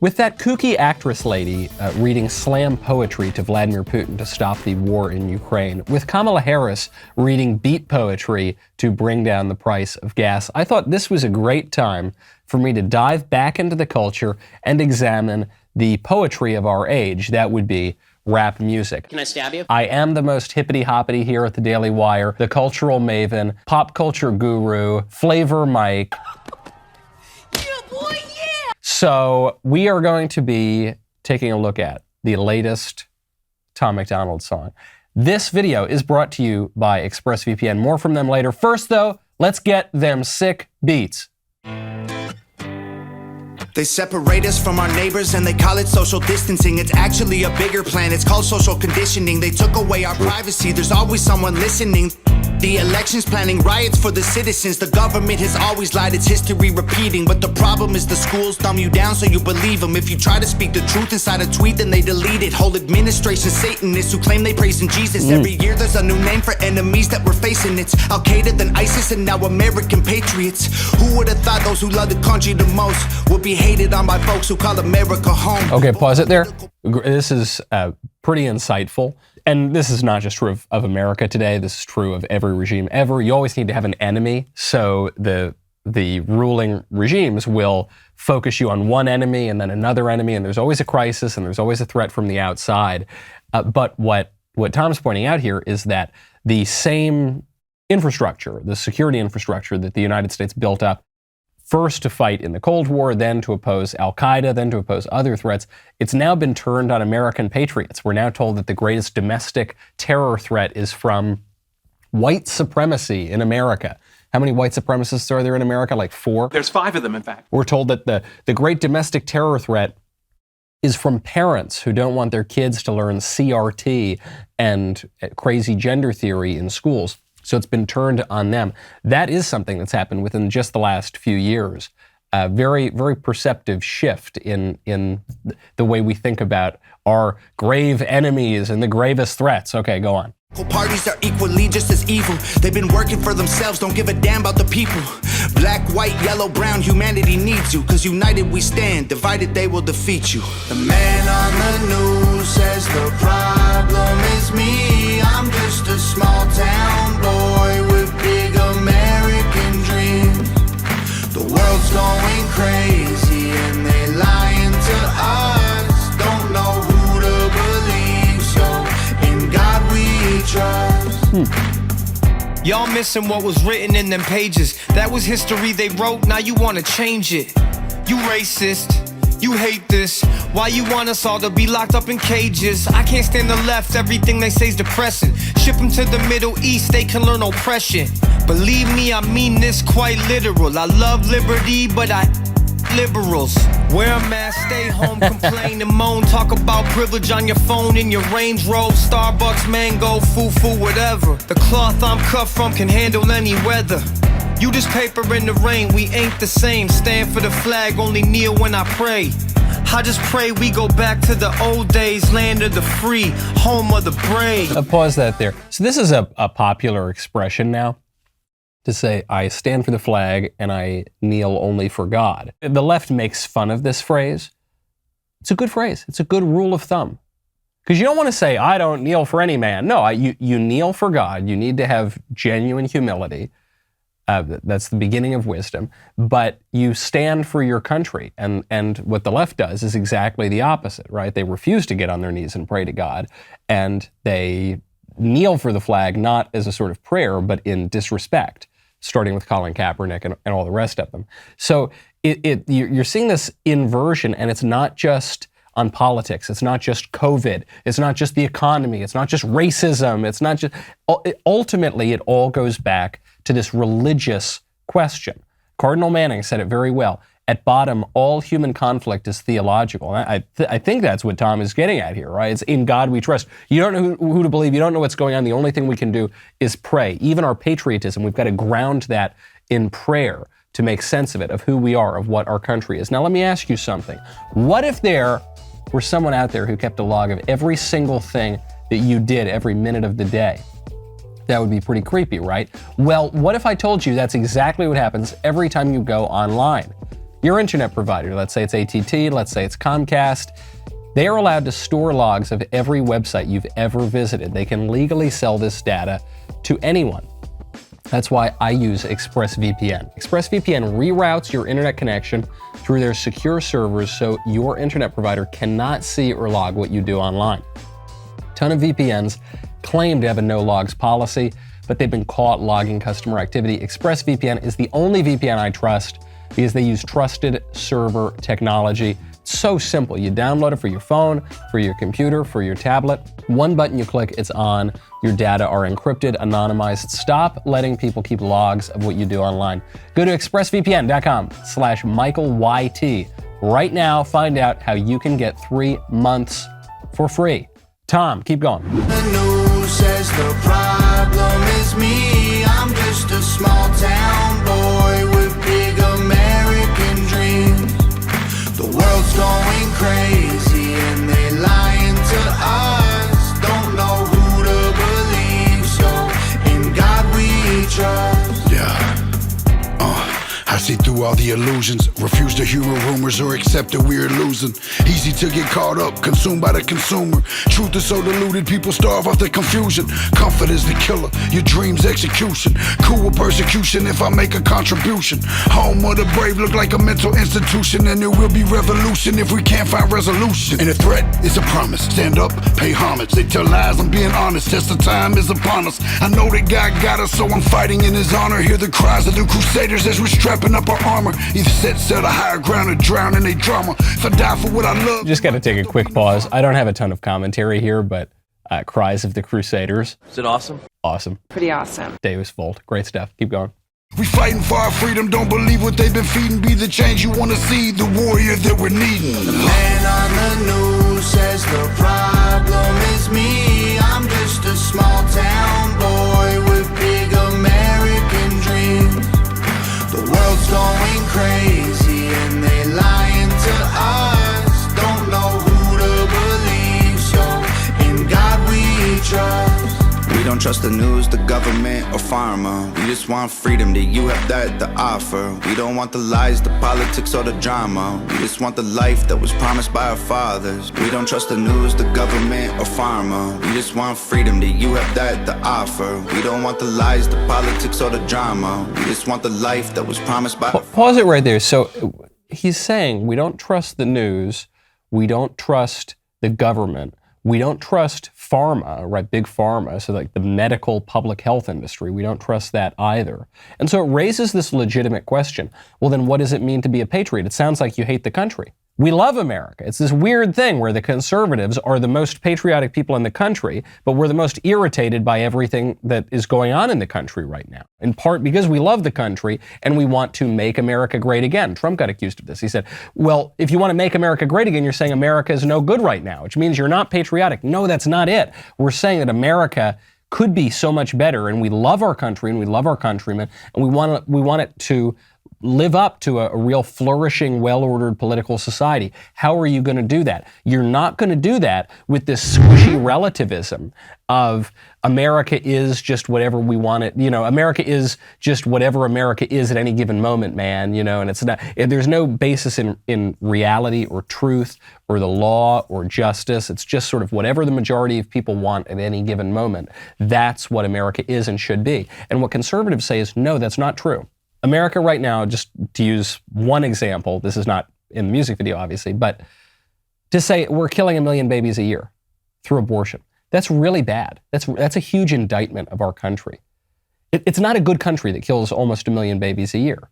With that kooky actress lady reading slam poetry to Vladimir Putin to stop the war in Ukraine, with Kamala Harris reading beat poetry to bring down the price of gas, I thought this was a great time for me to dive back into the culture and examine the poetry of our age. That would be rap music. Can I stab you? I am the most hippity-hoppity here at the Daily Wire, the cultural maven, pop culture guru, Flavor Mike. So we are going to be taking a look at the latest Tom MacDonald song. This video is brought to you by ExpressVPN. More from them later. First, though, let's get them sick beats. They separate us from our neighbors and they call it social distancing. It's actually a bigger plan, it's called social conditioning. They took away our privacy, there's always someone listening. The elections planning riots for the citizens. The government has always lied, it's history repeating. But the problem is the schools dumb you down so you believe them. If you try to speak the truth inside a tweet, then they delete it. Whole administration Satanists who claim they praise in Jesus. Every year there's a new name for enemies that we're facing. It's Al-Qaeda, then ISIS, and now American patriots. Who would have thought those who love the country the most would be hated on by folks who call America home? Okay, pause it there. This is pretty insightful. And this is not just true of America today. This is true of every regime ever. You always need to have an enemy. So the ruling regimes will focus you on one enemy and then another enemy. And there's always a crisis and there's always a threat from the outside. But what Tom's pointing out here is that the same infrastructure, the security infrastructure that the United States built up first to fight in the Cold War, then to oppose Al-Qaeda, then to oppose other threats, it's now been turned on American patriots. We're now told that the greatest domestic terror threat is from white supremacy in America. How many white supremacists are there in America? Like 4? There's 5 of them, in fact. We're told that the great domestic terror threat is from parents who don't want their kids to learn CRT and crazy gender theory in schools. So it's been turned on them. That is something that's happened within just the last few years. A very, very perceptive shift in the way we think about our grave enemies and the gravest threats. Okay, go on. Parties are equally just as evil. They've been working for themselves, don't give a damn about the people. Black, white, yellow, brown, humanity needs you. Cause united we stand, divided they will defeat you. The man on the news says the problem is me. I'm just a small town boy with big American dreams. The world's going crazy and they lying to us. Don't know who to believe, so in God we trust. Y'all missing what was written in them pages. That was history they wrote, now you wanna change it. You racist, you hate this. Why you want us all to be locked up in cages? I can't stand the left, everything they say's depressing. Ship them to the Middle East, they can learn oppression. Believe me, I mean this quite literal. I love liberty, but I liberals. Wear a mask, stay home, complain and moan. Talk about privilege on your phone in your Range Rover, Starbucks, mango, foo-foo, whatever. The cloth I'm cut from can handle any weather. You just paper in the rain, we ain't the same. Stand for the flag, only kneel when I pray. I just pray we go back to the old days, land of the free, home of the brave. Pause that there. So this is a popular expression now, to say, I stand for the flag and I kneel only for God. The left makes fun of this phrase. It's a good phrase. It's a good rule of thumb. Because you don't want to say, I don't kneel for any man. No, you kneel for God. You need to have genuine humility. That's the beginning of wisdom. But you stand for your country. And what the left does is exactly the opposite, right? They refuse to get on their knees and pray to God. And they kneel for the flag, not as a sort of prayer, but in disrespect, starting with Colin Kaepernick and all the rest of them. So you're seeing this inversion, and it's not just on politics. It's not just COVID. It's not just the economy. It's not just racism. It's not just, ultimately, it all goes back to this religious question. Cardinal Manning said it very well. At bottom, all human conflict is theological. I think that's what Tom is getting at here, right? It's in God we trust. You don't know who to believe. You don't know what's going on. The only thing we can do is pray. Even our patriotism, we've got to ground that in prayer to make sense of it, of who we are, of what our country is. Now, let me ask you something. What if there were someone out there who kept a log of every single thing that you did every minute of the day? That would be pretty creepy, right? Well, what if I told you that's exactly what happens every time you go online? Your internet provider, let's say it's AT&T, let's say it's Comcast, they are allowed to store logs of every website you've ever visited. They can legally sell this data to anyone. That's why I use ExpressVPN. ExpressVPN reroutes your internet connection through their secure servers so your internet provider cannot see or log what you do online. A ton of VPNs claim to have a no logs policy, but they've been caught logging customer activity. ExpressVPN is the only VPN I trust because they use trusted server technology. It's so simple. You download it for your phone, for your computer, for your tablet. One button you click, it's on. Your data are encrypted, anonymized. Stop letting people keep logs of what you do online. Go to expressvpn.com/MichaelYT. Right now, find out how you can get 3 months for free. Tom, keep going. The news says the problem is me. I'm just a small town boy with big American dreams. The world's going crazy and they lying to us. Don't know who to believe, so in God we trust. Yeah. I see through all the illusions, refuse to hear rumors or accept that we're losing. Easy to get caught up, consumed by the consumer. Truth is so diluted, people starve off the confusion. Comfort is the killer, your dreams execution. Cool with persecution if I make a contribution. Home of the brave look like a mental institution, and there will be revolution if we can't find resolution. And a threat is a promise, stand up, pay homage. They tell lies, I'm being honest, test of time is upon us. I know that God got us, so I'm fighting in his honor. Hear the cries of the crusaders as we're strapping up our armor. Either set sail to higher ground or drown in a drama. If I die for what I love. Just got to take a quick pause. I don't have a ton of commentary here, but cries of the Crusaders. Is it awesome? Awesome. Pretty awesome. Davis Volt. Great stuff. Keep going. We fighting for our freedom, don't believe what they've been feeding. Be the change you want to see, the warrior that we're needing. The man on the news says the problem is me. I'm just a small town boy with big American dreams. The world's going crazy and they lying to us. Don't know who to believe, so in God we trust. We don't trust the news, the government, or pharma. We just want freedom, that you have that to offer. We don't want the lies, the politics, or the drama. We just want the life that was promised by our fathers. We don't trust the news, the government, or pharma. We just want freedom, that you have that to offer. We don't want the lies, the politics, or the drama. We just want the life that was promised by our fathers. Pause it right there. So he's saying we don't trust the news, we don't trust the government, we don't trust pharma, right? Big pharma, so like the medical public health industry, we don't trust that either. And so it raises this legitimate question. Well, then what does it mean to be a patriot? It sounds like you hate the country. We love America. It's this weird thing where the conservatives are the most patriotic people in the country, but we're the most irritated by everything that is going on in the country right now. In part because we love the country and we want to make America great again. Trump got accused of this. He said, well, if you want to make America great again, you're saying America is no good right now, which means you're not patriotic. No, that's not it. We're saying that America could be so much better, and we love our country and we love our countrymen, and we want it to live up to a real flourishing, well-ordered political society. How are you going to do that? You're not going to do that with this squishy relativism of America is just whatever we want it. You know, America is just whatever America is at any given moment, man. You know, and it's not. There's no basis in reality or truth or the law or justice. It's just sort of whatever the majority of people want at any given moment. That's what America is and should be. And what conservatives say is, no, that's not true. America right now, just to use one example, this is not in the music video, obviously, but to say we're killing 1 million babies a year through abortion, that's really bad. That's a huge indictment of our country. It's not a good country that kills almost 1 million babies a year.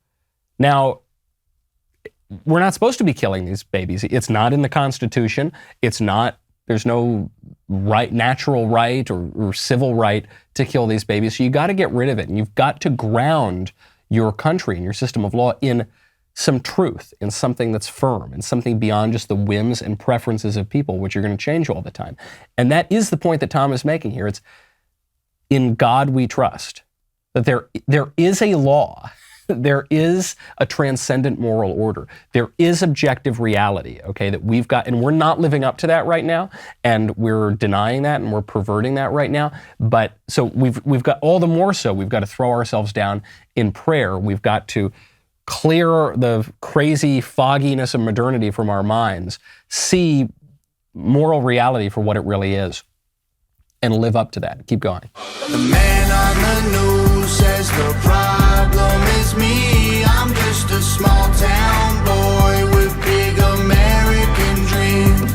Now, we're not supposed to be killing these babies. It's not in the Constitution. It's not, there's no right, natural right or civil right to kill these babies. So you got to get rid of it, and you've got to ground your country and your system of law in some truth, in something that's firm, in something beyond just the whims and preferences of people, which are going to change all the time. And that is the point that Tom is making here. It's in God we trust, that there is a law, there is a transcendent moral order, there is objective reality, okay, that we've got, and we're not living up to that right now, and we're denying that, and we're perverting that right now. But so we've got all the more so, we've got to throw ourselves down in prayer. We've got to clear the crazy fogginess of modernity from our minds, see moral reality for what it really is, and live up to that. Keep going. The man on the news says the problem is me. I'm just a small town boy with big American dreams.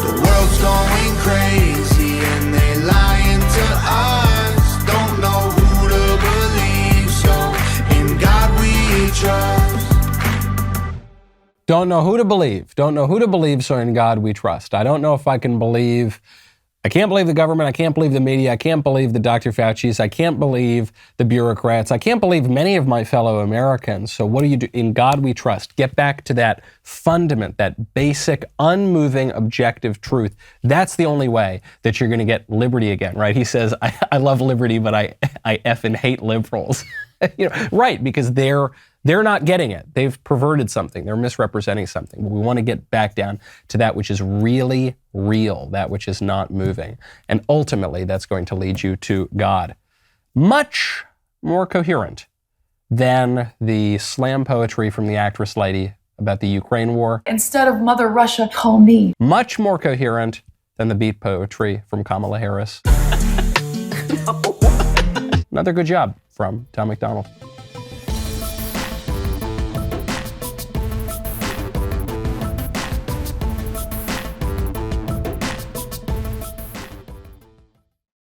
The world's going crazy and they lying to us. Don't know who to believe, so in God we trust. Don't know who to believe. Don't know who to believe, so in God we trust. I don't know if I can't believe the government. I can't believe the media. I can't believe the Dr. Fauci's. I can't believe the bureaucrats. I can't believe many of my fellow Americans. So what do you do? In God we trust. Get back to that fundament, that basic, unmoving, objective truth. That's the only way that you're going to get liberty again, right? He says, I love liberty, but I effing hate liberals. Right, because they're not getting it. They've perverted something. They're misrepresenting something. We want to get back down to that which is really real, that which is not moving. And ultimately, that's going to lead you to God. Much more coherent than the slam poetry from the actress lady about the Ukraine war. Instead of Mother Russia, call me. Much more coherent than the beat poetry from Kamala Harris. Another good job from Tom MacDonald.